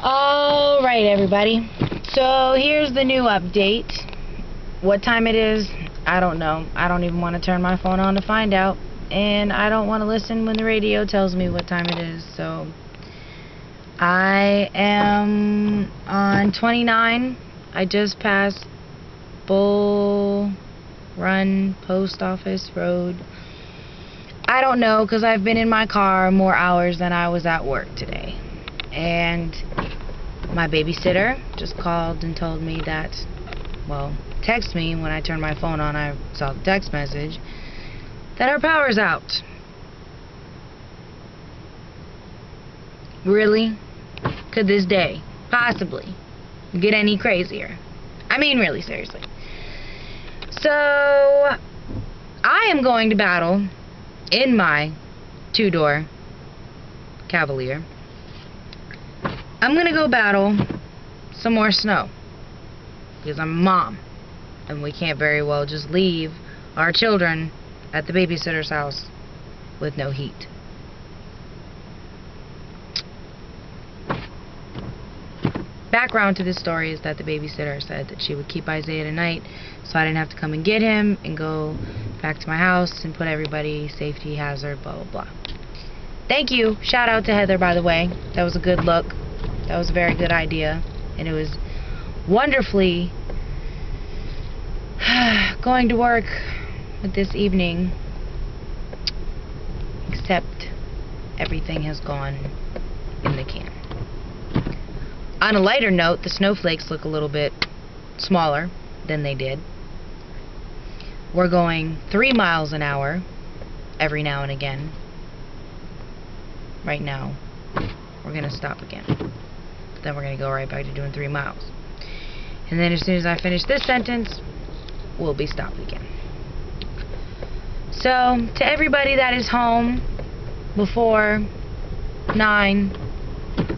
Alright, everybody. So here's the new update. What time it is, I don't know. I don't even want to turn my phone on to find out. And I don't want to listen when the radio tells me what time it is. So I am on 29. I just passed Bull Run Post Office Road. I don't know, because I've been in my car more hours than I was at work today. And my babysitter just called and told me that, well, text me when I turned my phone on. I saw the text message that our power's out. Really? Could this day possibly get any crazier? I mean, really, seriously. So I am going to battle in my two-door Cavalier. I'm gonna go battle some more snow, because I'm a mom and we can't very well just leave our children at the babysitter's house with no heat. Background to this story is that the babysitter said that she would keep Isaiah tonight so I didn't have to come and get him and go back to my house and put everybody safety hazard, blah blah blah. Thank you. Shout out to Heather, by the way. That was a good look. That was a very good idea, and it was wonderfully going to work with this evening, except everything has gone in the can. On a lighter note, the snowflakes look a little bit smaller than they did. We're going 3 miles an hour every now and again. Right now, we're going to stop again. Then we're going to go right back to doing 3 miles. And then as soon as I finish this sentence, we'll be stopped again. So, to everybody that is home before 9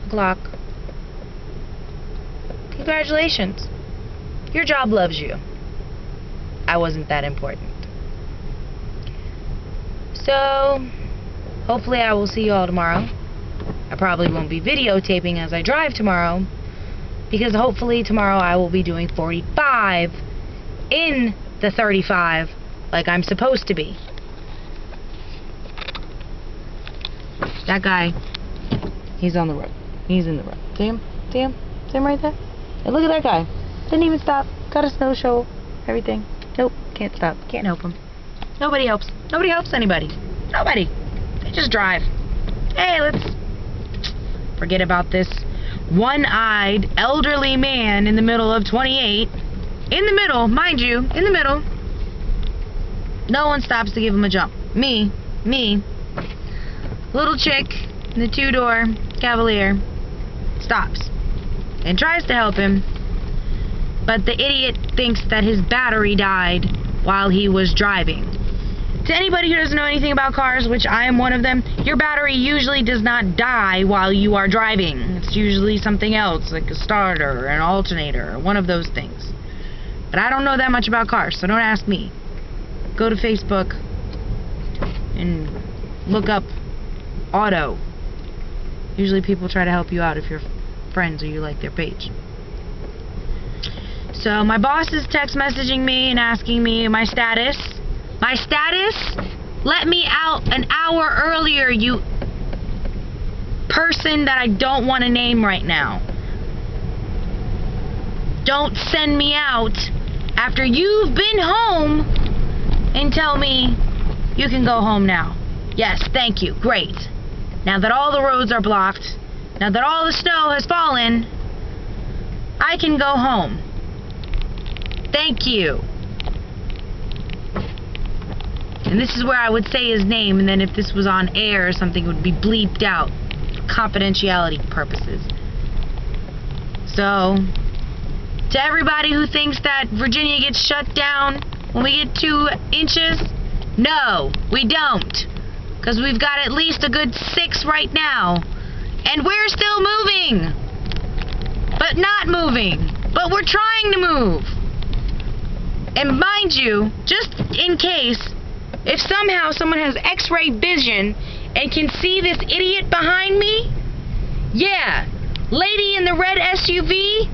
o'clock, congratulations. Your job loves you. I wasn't that important. So, hopefully I will see you all tomorrow. I probably won't be videotaping as I drive tomorrow, because hopefully tomorrow I will be doing 45 in the 35 like I'm supposed to be. That guy, he's on the road. He's in the road. See him? See him? See him right there? And look at that guy. Didn't even stop. Got a snow shovel. Everything. Nope. Can't stop. Can't help him. Nobody helps. Nobody helps anybody. Nobody. They just drive. Hey, let's forget about this one-eyed elderly man in the middle of 28. In the middle, mind you, in the middle. No one stops to give him a jump. Me, little chick in the two-door Cavalier, stops and tries to help him, but the idiot thinks that his battery died while he was driving. To anybody who doesn't know anything about cars, which I am one of them, your battery usually does not die while you are driving. It's usually something else, like a starter or an alternator or one of those things. But I don't know that much about cars, so don't ask me. Go to Facebook and look up auto. Usually people try to help you out if you're friends or you like their page. So my boss is text messaging me and asking me my status. My status? Let me out an hour earlier, you person that I don't want to name right now. Don't send me out after you've been home and tell me you can go home now. Yes, thank you. Great. Now that all the roads are blocked, now that all the snow has fallen, I can go home. Thank you. And this is where I would say his name, and then if this was on air or something, it would be bleeped out for confidentiality purposes. So, to everybody who thinks that Virginia gets shut down when we get 2 inches, no, we don't. Because we've got at least a good 6 right now. And we're still moving. But not moving. But we're trying to move. And mind you, just in case, if somehow someone has X-ray vision and can see this idiot behind me, yeah, Lady in the red SUV,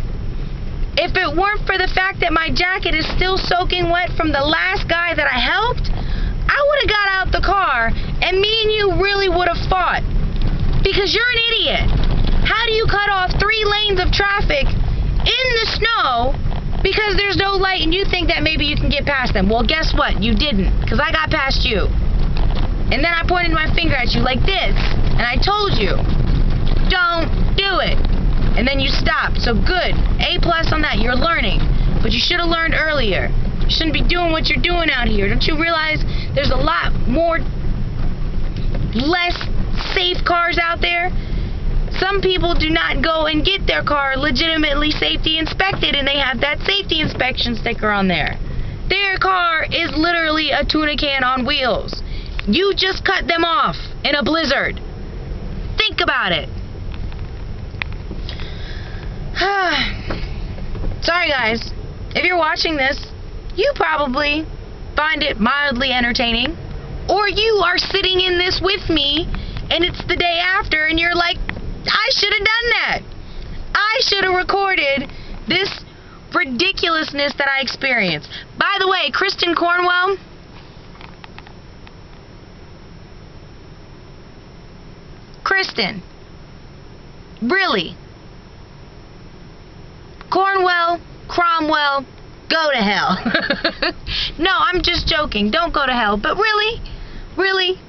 if it weren't for the fact that my jacket is still soaking wet from the last guy that I helped, I would have got out the car and me and you really would have fought. Because you're an idiot. How do you cut off 3 lanes of traffic in the snow because there's no light and you think that maybe you can get past them? Well, guess what? You didn't, because I got past you. And then I pointed my finger at you like this, and I told you, don't do it. And then you stopped. So good. A+ on that. You're learning. But you should have learned earlier. You shouldn't be doing what you're doing out here. Don't you realize there's a lot more less safe cars out there? Some people do not go and get their car legitimately safety inspected, and they have that safety inspection sticker on there. Their car is literally a tuna can on wheels. You just cut them off in a blizzard. Think about it. Sorry guys, if you're watching this, you probably find it mildly entertaining, or you are sitting in this with me and it's the day after and you're like, I should have done that. I should have recorded this ridiculousness that I experienced. By the way, Kristen Cornwell, Kristen, really? Cornwell, Cromwell, go to hell. No, I'm just joking. Don't go to hell. But really? Really?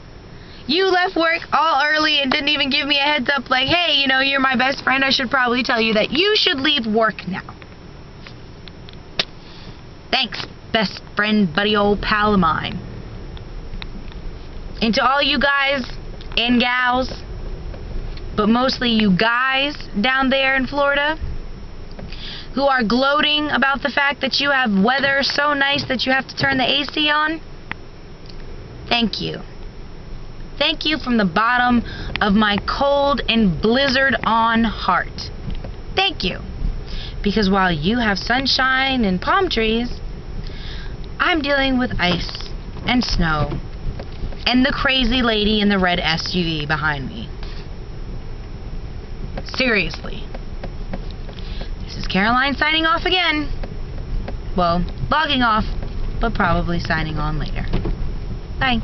You left work all early and didn't even give me a heads up like, hey, you know, you're my best friend. I should probably tell you that you should leave work now. Thanks, best friend, buddy, old pal of mine. And to all you guys and gals, but mostly you guys down there in Florida, who are gloating about the fact that you have weather so nice that you have to turn the AC on, thank you. Thank you from the bottom of my cold and blizzard-on heart. Thank you. Because while you have sunshine and palm trees, I'm dealing with ice and snow and the crazy lady in the red SUV behind me. Seriously. This is Caroline signing off again. Well, logging off, but probably signing on later. Bye.